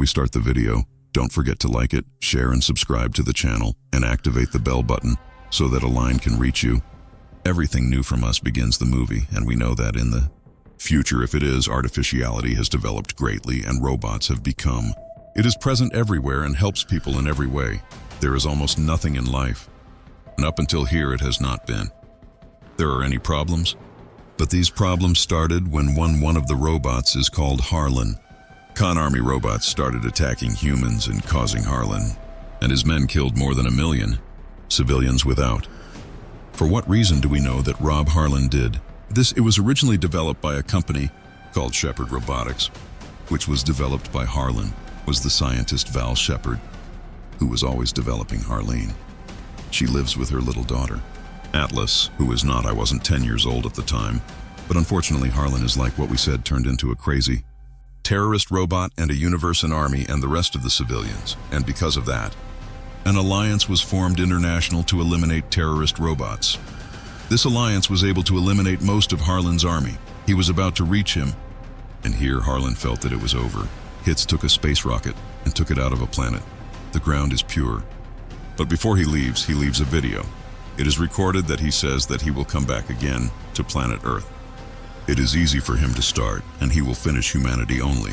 we start the video, don't forget to like it, share and subscribe to the channel, and activate the bell button so that a line can reach you. Everything new from us begins the movie, and we know that in the future, if it is, artificiality has developed greatly and robots have become. It is present everywhere and helps people in every way. There is almost nothing in life, and up until here it has not been. There are any problems? But these problems started when one of the robots is called Harlan. Con army robots started attacking humans and causing Harlan, and his men killed more than 1 million, civilians without. For what reason do we know that Rob Harlan did? It was originally developed by a company called Shepard Robotics, which was developed by Harlan, was the scientist Val Shepard, who was always developing Harleen. She lives with her little daughter, Atlas, who is not. I wasn't 10 years old at the time, but unfortunately Harlan is, like what we said, turned into a crazy terrorist robot and a universe and army and the rest of the civilians. And because of that, an alliance was formed international to eliminate terrorist robots. This alliance was able to eliminate most of Harlan's army. He was about to reach him, and here Harlan felt that it was over. Hitz took a space rocket and took it out of a planet. The ground is pure. But before he leaves a video. It is recorded that he says that he will come back again to planet Earth. It is easy for him to start, and he will finish humanity only.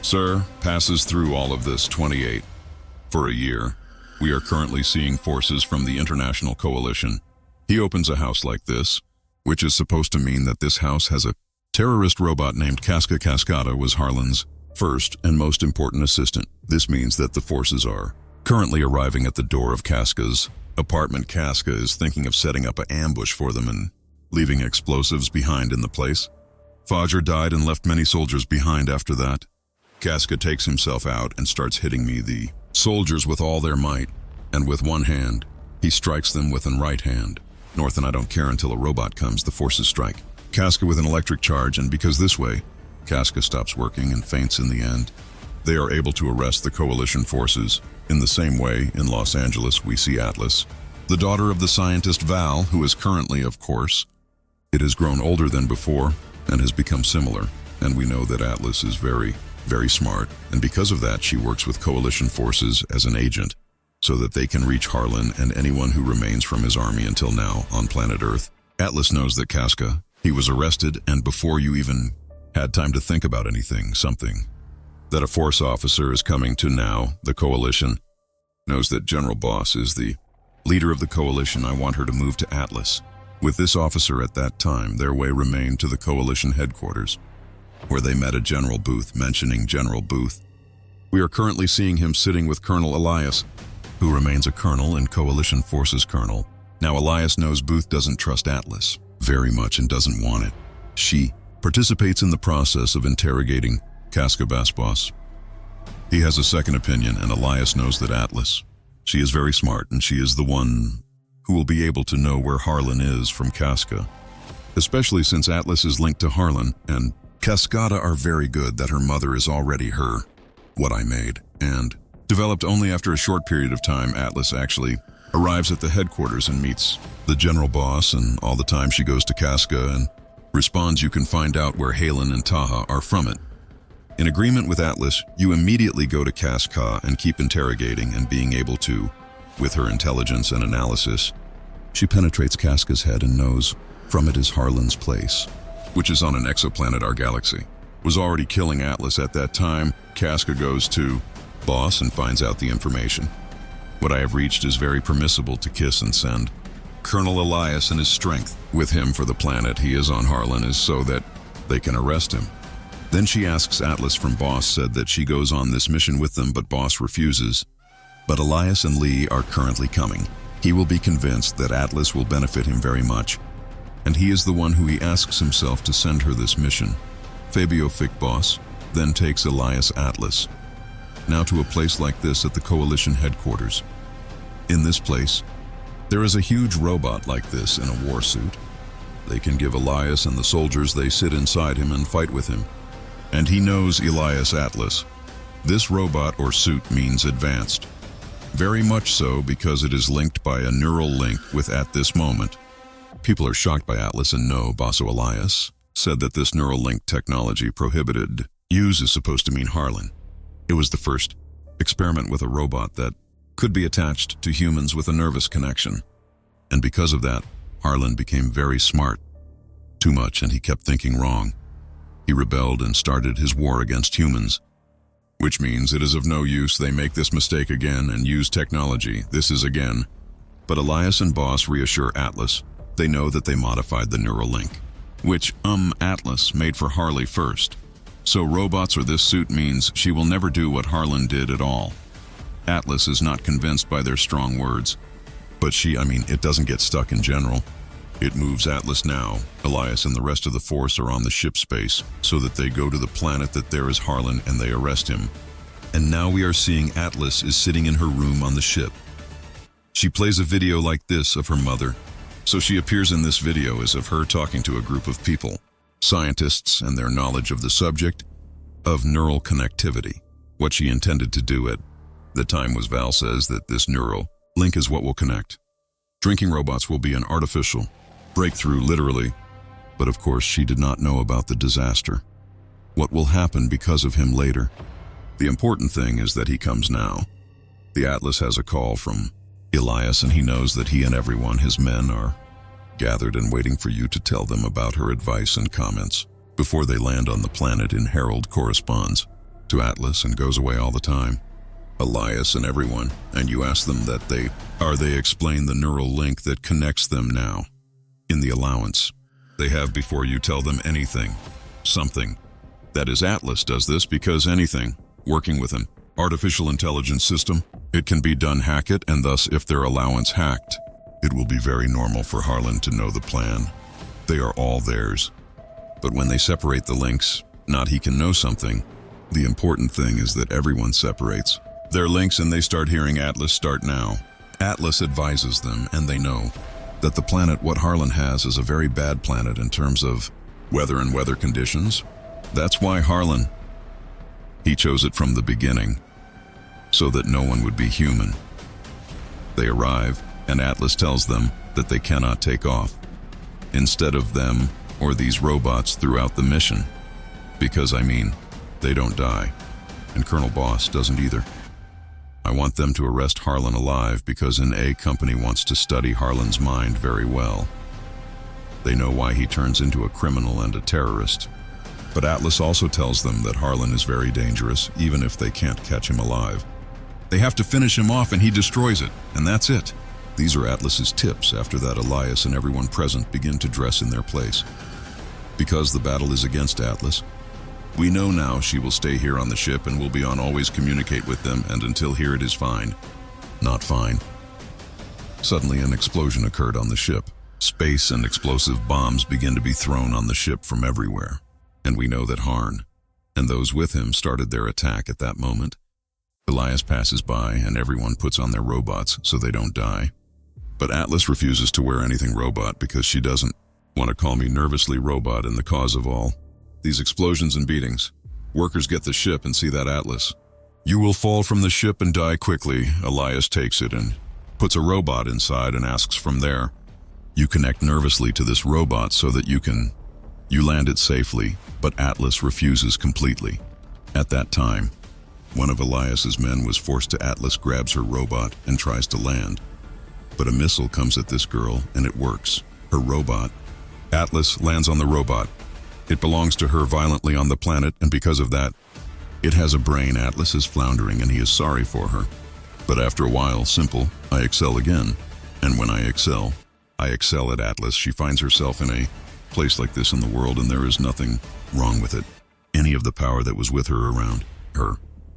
Sir passes through all of this 28 for a year. We are currently seeing forces from the international coalition. He opens a house like this, which is supposed to mean that this house has a terrorist robot named Casca. Cascada was Harlan's first and most important assistant. This means that the forces are currently arriving at the door of Casca's apartment. Casca is thinking of setting up an ambush for them and leaving explosives behind in the place. Fajr died and left many soldiers behind after that. Casca takes himself out and starts hitting the soldiers with all their might, and with one hand, he strikes them with an right hand. North and I don't care until a robot comes, the forces strike Casca with an electric charge, and because this way, Casca stops working and faints in the end. They are able to arrest the coalition forces. In the same way, in Los Angeles, we see Atlas, the daughter of the scientist Val, who is currently, of course, it has grown older than before and has become similar. And we know that Atlas is very, very smart. And because of that, she works with coalition forces as an agent so that they can reach Harlan and anyone who remains from his army until now on planet Earth. Atlas knows that Casca, he was arrested, and before you even had time to think about anything, something that a force officer is coming to now, the coalition, knows that General Boss is the leader of the coalition. I want her to move to Atlas. With this officer at that time, their way remained to the coalition headquarters, where they met a General Booth. Mentioning General Booth, we are currently seeing him sitting with Colonel Elias, who remains a colonel and coalition forces colonel. Now Elias knows Booth doesn't trust Atlas very much and doesn't want it. She participates in the process of interrogating Casca Boss. He has a second opinion, and Elias knows that Atlas, she is very smart, and she is the one who will be able to know where Harlan is from Casca, especially since Atlas is linked to Harlan, and Cascada are very good that her mother is already her, what I made, and developed only after a short period of time. Atlas actually arrives at the headquarters and meets the General Boss, and all the time she goes to Casca and responds, you can find out where Harlan and Taha are from it. In agreement with Atlas, you immediately go to Casca and keep interrogating and being able to, with her intelligence and analysis, she penetrates Casca's head and knows from it is Harlan's place, which is on an exoplanet our galaxy. Was already killing Atlas at that time. Casca goes to Boss and finds out the information. What I have reached is very permissible to kiss and send. Colonel Elias and his strength with him for the planet he is on Harlan is so that they can arrest him. Then she asks Atlas from Boss, said that she goes on this mission with them, but Boss refuses. But Elias and Lee are currently coming. He will be convinced that Atlas will benefit him very much, and he is the one who he asks himself to send her this mission. Fabio Fick Boss then takes Elias Atlas now to a place like this at the coalition headquarters. In this place, there is a huge robot like this in a war suit. They can give Elias and the soldiers, they sit inside him and fight with him. And he knows Elias Atlas. This robot or suit means advanced. Very much so, because it is linked by a neural link with at this moment. People are shocked by Atlas and know Bosso Elias said that this neural link technology prohibited use is supposed to mean Harlan. It was the first experiment with a robot that could be attached to humans with a nervous connection. And because of that, Harlan became very smart. Too much, and he kept thinking wrong. He rebelled and started his war against humans. Which means it is of no use they make this mistake again and use technology. This is again. But Elias and Boss reassure Atlas. They know that they modified the neural link, which Atlas made for Harley first. So robots or this suit means she will never do what Harlan did at all. Atlas is not convinced by their strong words. But it doesn't get stuck in general. It moves Atlas now. Elias and the rest of the force are on the ship space, so that they go to the planet that there is Harlan and they arrest him. And now we are seeing Atlas is sitting in her room on the ship. She plays a video like this of her mother. So she appears in this video as of her talking to a group of people, scientists and their knowledge of the subject of neural connectivity. What she intended to do at the time was Val says that this neural link is what will connect. Drinking robots will be an artificial breakthrough, literally. But of course, she did not know about the disaster. What will happen because of him later? The important thing is that he comes now. The Atlas has a call from Elias, and he knows that he and everyone, his men, are gathered and waiting for you to tell them about her advice and comments. Before they land on the planet, in Harold corresponds to Atlas and goes away all the time. Elias and everyone, and you ask them that they explain the neural link that connects them now. In the allowance they have before you tell them anything, something. That is, Atlas does this because anything, working with an artificial intelligence system, it can be done, hack it, and thus if their allowance hacked, it will be very normal for Harlan to know the plan. They are all theirs. But when they separate the links, not he can know something. The important thing is that everyone separates their links and they start hearing Atlas start now. Atlas advises them, and they know that the planet what Harlan has is a very bad planet in terms of weather and weather conditions. That's why Harlan, he chose it from the beginning, so that no one would be human. They arrive, and Atlas tells them that they cannot take off instead of them or these robots throughout the mission. Because they don't die, and Colonel Boss doesn't either. I want them to arrest Harlan alive because an A company wants to study Harlan's mind very well. They know why he turns into a criminal and a terrorist. But Atlas also tells them that Harlan is very dangerous, even if they can't catch him alive. They have to finish him off and he destroys it, and that's it. These are Atlas's tips. After that, Elias and everyone present begin to dress in their place. Because the battle is against Atlas, we know now she will stay here on the ship and will be on always communicate with them, and until here it is fine. Not fine. Suddenly an explosion occurred on the ship. Space and explosive bombs begin to be thrown on the ship from everywhere. And we know that Harlan and those with him started their attack at that moment. Elias passes by and everyone puts on their robots so they don't die. But Atlas refuses to wear anything robot because she doesn't want to call me nervously robot in the cause of all these explosions and beatings. Workers get the ship and see that Atlas. You will fall from the ship and die quickly. Elias takes it and puts a robot inside and asks from there. You connect nervously to this robot so that you land it safely, but Atlas refuses completely. At that time, one of Elias's men was forced to Atlas, grabs her robot and tries to land. But a missile comes at this girl and it works. Her robot. Atlas lands on the robot. It belongs to her violently on the planet, and because of that, it has a brain. Atlas is floundering and he is sorry for her. But after a while, simple, I excel again. And when I excel at Atlas. She finds herself in a place like this in the world, and there is nothing wrong with it. Any of the power that was with her around her.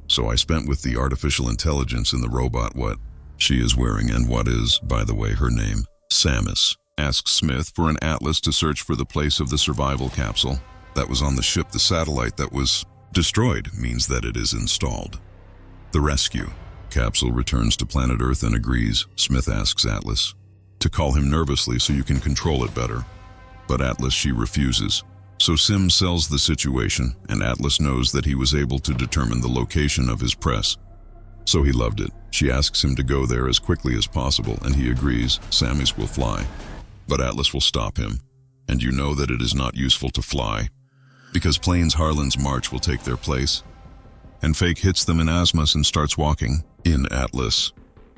So I spent with the artificial intelligence in the robot what she is wearing, and what is, by the way, her name. Samus asks Smith for an atlas to search for the place of the survival capsule that was on the ship. The satellite that was destroyed means that it is installed. The rescue capsule returns to planet Earth and agrees. Smith asks Atlas to call him nervously so you can control it better. But Atlas, she refuses. So Sim sells the situation, and Atlas knows that he was able to determine the location of his press. So he loved it. She asks him to go there as quickly as possible, and he agrees. Samus will fly. But Atlas will stop him. And you know that it is not useful to fly, because planes Harlan's march will take their place. and Fake hits them in Asmus and starts walking in Atlas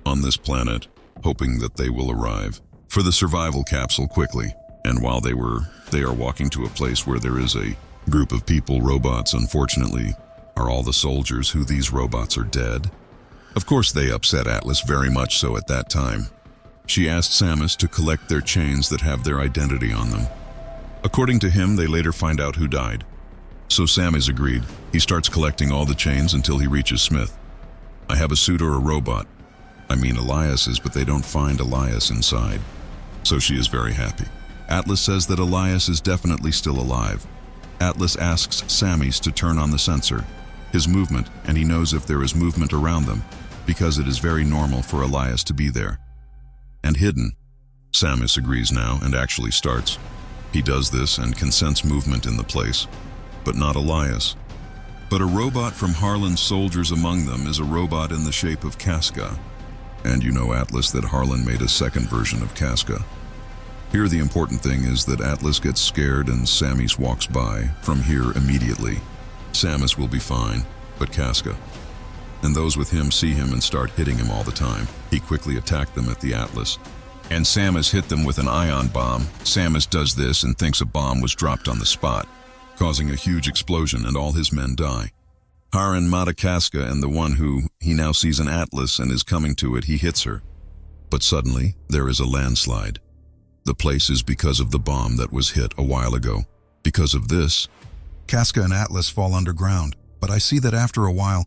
on this planet, hoping that they will arrive for the survival capsule quickly. And while they are walking to a place where there is a group of people, robots, unfortunately, are all the soldiers who these robots are dead. Of course, they upset Atlas very much so at that time. She asked Samus to collect their chains that have their identity on them. According to him, they later find out who died. So Samus agreed. He starts collecting all the chains until he reaches Smith. I have a suit or a robot. I mean Elias's, but they don't find Elias inside. So she is very happy. Atlas says that Elias is definitely still alive. Atlas asks Samus to turn on the sensor, his movement, and he knows if there is movement around them, because it is very normal for Elias to be there. And hidden. Samus agrees now and actually starts. He does this and can sense movement in the place, but not Elias. But a robot from Harlan's soldiers among them is a robot in the shape of Casca. And you know, Atlas, that Harlan made a second version of Casca. Here the important thing is that Atlas gets scared and Samus walks by from here immediately. Samus will be fine, but Casca. And those with him see him and start hitting him all the time. He quickly attacked them at the Atlas. And Samus hit them with an ion bomb. Samus does this and thinks a bomb was dropped on the spot, causing a huge explosion and all his men die. Harlan mata Casca, and the one who he now sees an Atlas and is coming to it, he hits her. But suddenly, there is a landslide. The place is because of the bomb that was hit a while ago. Because of this, Casca and Atlas fall underground, but I see that after a while,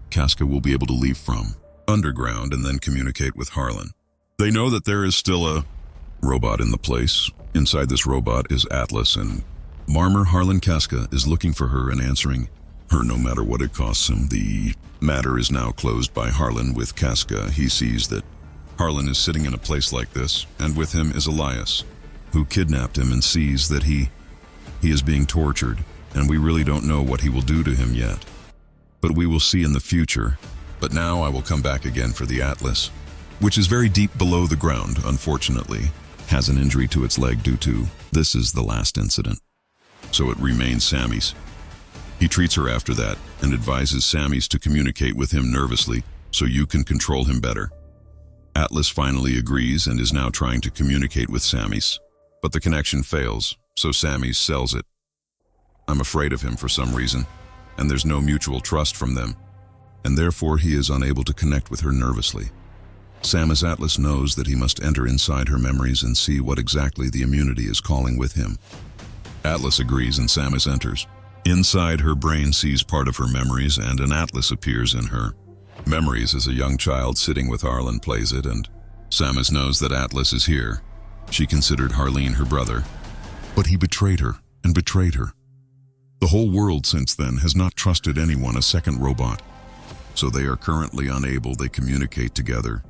Casca will be able to leave from underground and then communicate with Harlan. They know that there is still a robot in the place. Inside this robot is Atlas, and Marmor Harlan Casca is looking for her and answering her no matter what it costs him. The matter is now closed by Harlan with Casca. He sees that Harlan is sitting in a place like this, and with him is Elias, who kidnapped him, and sees that he is being tortured, and we really don't know what he will do to him yet. But we will see in the future. But now I will come back again for the Atlas, which is very deep below the ground, unfortunately, has an injury to its leg due to this is the last incident. So it remains Samus. He treats her after that and advises Samus to communicate with him nervously so you can control him better. Atlas finally agrees and is now trying to communicate with Samus, but the connection fails, so Samus sells it. I'm afraid of him for some reason, and there's no mutual trust from them, and therefore he is unable to connect with her nervously. Samus Atlas knows that he must enter inside her memories and see what exactly the immunity is calling with him. Atlas agrees and Samus enters. Inside, her brain sees part of her memories and an Atlas appears in her memories as a young child sitting with Harlan plays it, and Samus knows that Atlas is here. She considered Harlan her brother, but he betrayed her and betrayed her. The whole world since then has not trusted anyone, a second robot, so they are currently unable. They communicate together.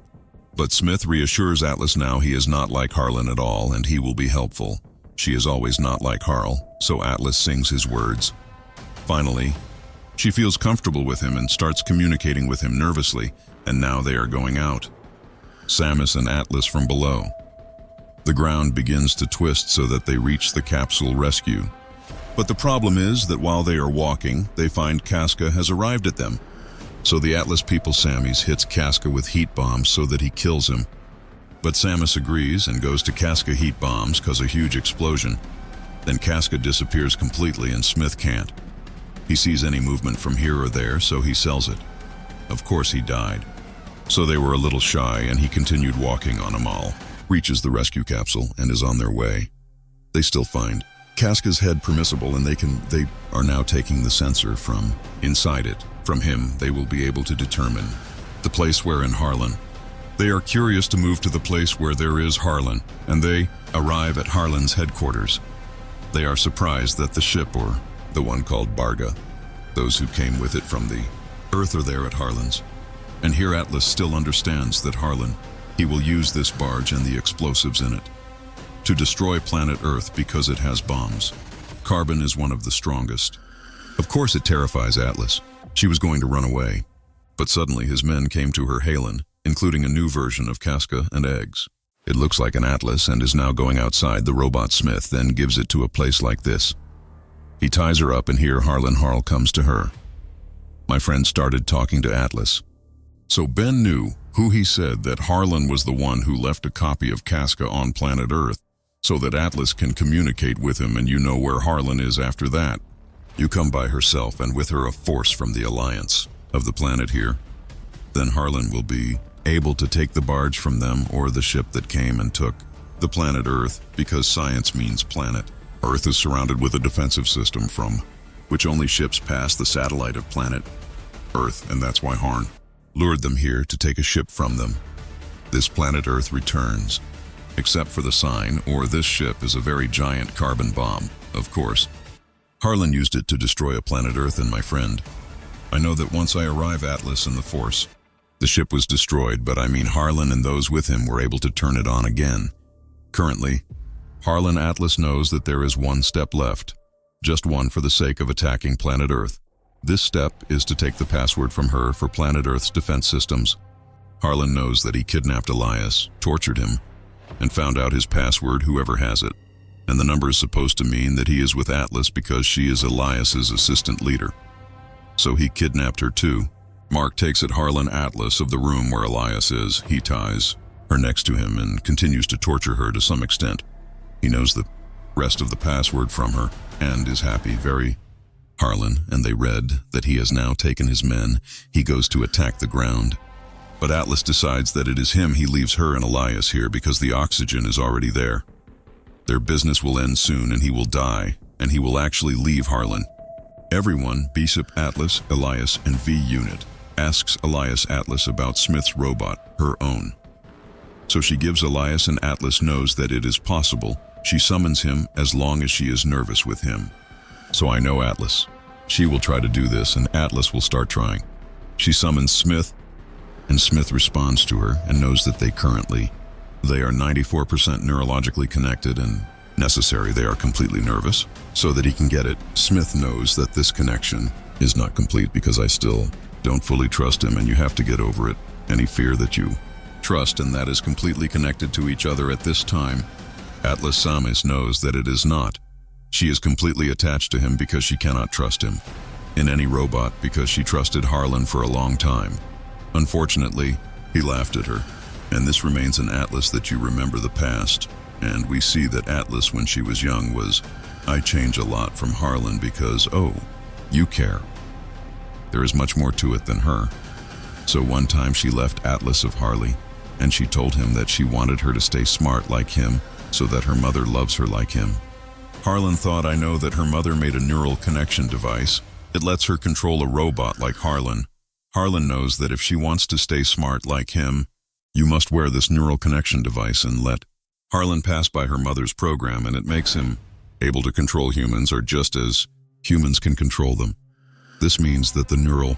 But Smith reassures Atlas now he is not like Harlan at all and he will be helpful. She is always not like Harl, so Atlas sings his words. Finally, she feels comfortable with him and starts communicating with him nervously, and now they are going out. Samus and Atlas from below. The ground begins to twist so that they reach the capsule rescue. But the problem is that while they are walking, they find Casca has arrived at them. So the Atlas people Samus hits Casca with heat bombs so that he kills him. But Samus agrees and goes to Casca heat bombs cause a huge explosion. Then Casca disappears completely and Smith can't. He sees any movement from here or there, so he sells it. Of course he died. So they were a little shy and he continued walking on them all. Reaches the rescue capsule and is on their way. They still find Casca's head permissible and they are now taking the sensor from inside it. From him, they will be able to determine the place where in Harlan. They are curious to move to the place where there is Harlan, and they arrive at Harlan's headquarters. They are surprised that the ship, or the one called Barga, those who came with it from the Earth, are there at Harlan's. And here Atlas still understands that Harlan, he will use this barge and the explosives in it to destroy planet Earth because it has bombs. Carbon is one of the strongest. Of course it terrifies Atlas. She was going to run away, but suddenly his men came to her Harlan, including a new version of Casca and eggs. It looks like an Atlas and is now going outside. The robot Smith then gives it to a place like this. He ties her up and here Harl comes to her. My friend started talking to Atlas. So Ben knew who he said that Harlan was the one who left a copy of Casca on planet Earth so that Atlas can communicate with him, and you know where Harlan is after that. You come by herself and with her a force from the alliance of the planet here. Then Harlan will be able to take the barge from them or the ship that came and took the planet Earth, because science means planet. Earth is surrounded with a defensive system from which only ships pass the satellite of planet Earth, and that's why Harlan lured them here to take a ship from them. This planet Earth returns, except for the sign, or this ship is a very giant carbon bomb, of course. Harlan used it to destroy a planet Earth and my friend. I know that once I arrive Atlas and the Force, the ship was destroyed, but I mean Harlan and those with him were able to turn it on again. Currently, Harlan Atlas knows that there is one step left, just one for the sake of attacking planet Earth. This step is to take the password from her for planet Earth's defense systems. Harlan knows that he kidnapped Elias, tortured him, and found out his password, whoever has it. And the number is supposed to mean that he is with Atlas because she is Elias's assistant leader. So he kidnapped her too. Mark takes it Harlan Atlas of the room where Elias is. He ties her next to him and continues to torture her to some extent. He knows the rest of the password from her and is happy, very Harlan, and they read that he has now taken his men. He goes to attack the ground. But Atlas decides that it is him. He leaves her and Elias here because the oxygen is already there. Their business will end soon and he will die, and he will actually leave Harlan. Everyone, Bishop, Atlas, Elias, and V-Unit, asks Elias Atlas about Smith's robot, her own. So she gives Elias, and Atlas knows that it is possible. She summons him as long as she is nervous with him. So I know Atlas. She will try to do this and Atlas will start trying. She summons Smith, and Smith responds to her and knows that they are 94% neurologically connected and necessary. They are completely nervous so that he can get it. Smith knows that this connection is not complete because I still don't fully trust him, and you have to get over it. Any fear that you trust and that is completely connected to each other at this time. Atlas Samis knows that it is not. She is completely attached to him because she cannot trust him in any robot because she trusted Harlan for a long time. Unfortunately, he laughed at her, and this remains an Atlas that you remember the past, and we see that Atlas when she was young was, I change a lot from Harlan because, oh, you care. There is much more to it than her. So one time she left Atlas of Harley, and she told him that she wanted her to stay smart like him so that her mother loves her like him. Harlan thought, I know that her mother made a neural connection device. It lets her control a robot like Harlan. Harlan knows that if she wants to stay smart like him, you must wear this neural connection device and let Harlan pass by her mother's program, and it makes him able to control humans, or just as humans can control them. This means that the neural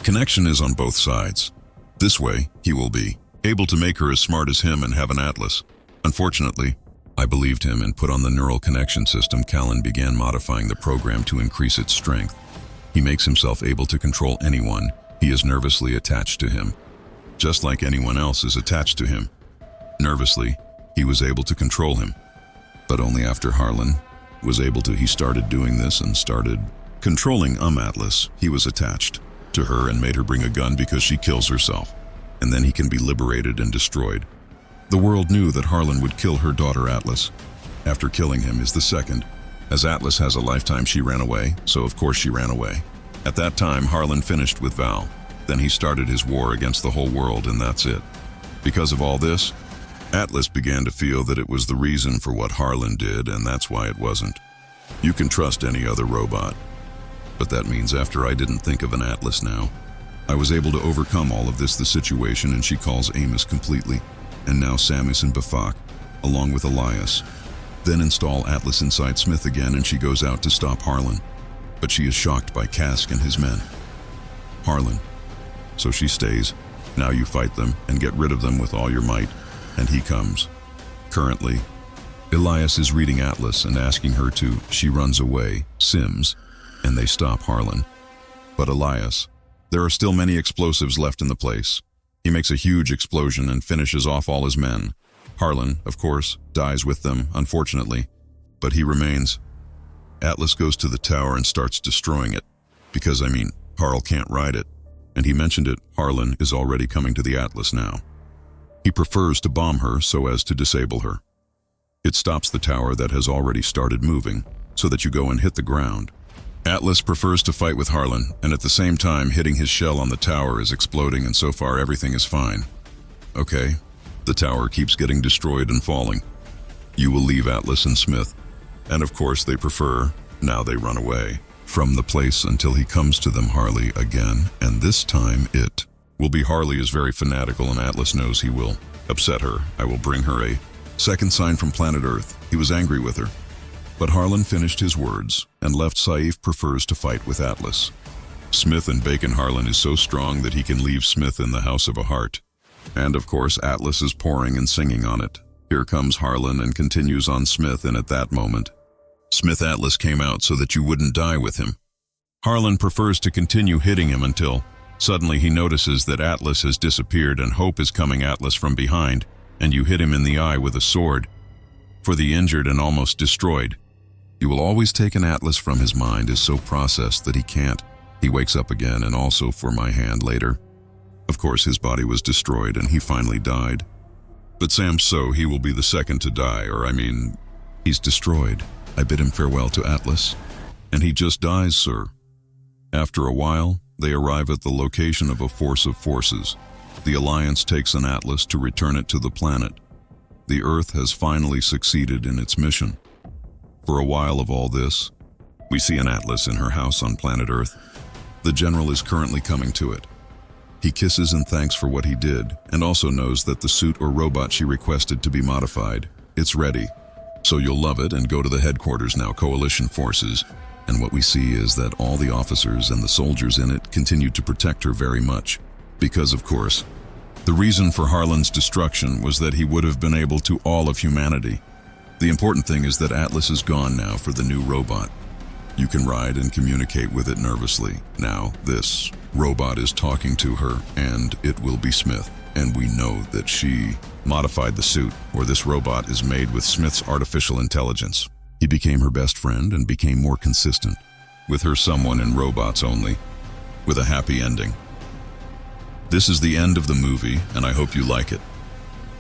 connection is on both sides. This way, he will be able to make her as smart as him and have an Atlas. Unfortunately, I believed him and put on the neural connection system. Callan began modifying the program to increase its strength. He makes himself able to control anyone. He is nervously attached to him, just like anyone else is attached to him. Nervously, he was able to control him, but only after Harlan was able to. He started doing this and started controlling Atlas. He was attached to her and made her bring a gun because she kills herself, and then he can be liberated and destroyed. The world knew that Harlan would kill her daughter Atlas. After killing him is the second. As Atlas has a lifetime, she ran away, so of course she ran away. At that time, Harlan finished with Val. Then he started his war against the whole world, and that's it. Because of all this, Atlas began to feel that it was the reason for what Harlan did, and that's why it wasn't. You can trust any other robot. But that means after I didn't think of an Atlas now, I was able to overcome all of this, the situation, and she calls Amos completely, and now Samus and Bafak, along with Elias. Then install Atlas inside Smith again, and she goes out to stop Harlan. But she is shocked by Kask and his men. Harlan. So she stays. Now you fight them and get rid of them with all your might, and he comes. Currently, Elias is reading Atlas and asking her to. She runs away, Sims, and they stop Harlan. But Elias, there are still many explosives left in the place. He makes a huge explosion and finishes off all his men. Harlan, of course, dies with them, unfortunately, but he remains. Atlas goes to the tower and starts destroying it, because Harl can't ride it, and he mentioned it, Harlan is already coming to the Atlas now. He prefers to bomb her so as to disable her. It stops the tower that has already started moving, so that you go and hit the ground. Atlas prefers to fight with Harlan, and at the same time hitting his shell on the tower is exploding, and so far everything is fine. Okay, the tower keeps getting destroyed and falling. You will leave Atlas and Smith, and of course they prefer, now they run away from the place until he comes to them, Harley, again, and this time it will be Harley is very fanatical and Atlas knows he will upset her. I will bring her a second sign from planet Earth. He was angry with her. But Harlan finished his words and left. Saif prefers to fight with Atlas. Smith and Bacon Harlan is so strong that he can leave Smith in the House of a Heart. And of course Atlas is pouring and singing on it. Here comes Harlan and continues on Smith, and at that moment, Smith Atlas came out so that you wouldn't die with him. Harlan prefers to continue hitting him until suddenly he notices that Atlas has disappeared and Hope is coming Atlas from behind, and you hit him in the eye with a sword. For the injured and almost destroyed. You will always take an Atlas from his mind is so processed that he can't. He wakes up again, and also for my hand later. Of course his body was destroyed and he finally died. But Sam, so he will be the second to die, or I mean, he's destroyed. I bid him farewell to Atlas, and he just dies, sir. After a while, they arrive at the location of a force of forces. The Alliance takes an Atlas to return it to the planet. The Earth has finally succeeded in its mission. For a while of all this, we see an Atlas in her house on planet Earth. The General is currently coming to it. He kisses and thanks for what he did, and also knows that the suit or robot she requested to be modified, it's ready. So you'll love it and go to the headquarters now, Coalition forces. And what we see is that all the officers and the soldiers in it continue to protect her very much. Because, of course, the reason for Harlan's destruction was that he would have been able to all of humanity. The important thing is that Atlas is gone now for the new robot. You can ride and communicate with it nervously. Now, this robot is talking to her, and it will be Smith. And we know that she modified the suit, or this robot is made with Smith's artificial intelligence. He became her best friend and became more consistent. With her someone in robots only, with a happy ending. This is the end of the movie, and I hope you like it.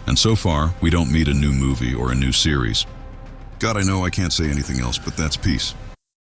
And so far, we don't meet a new movie or a new series. God, I know I can't say anything else, but that's peace.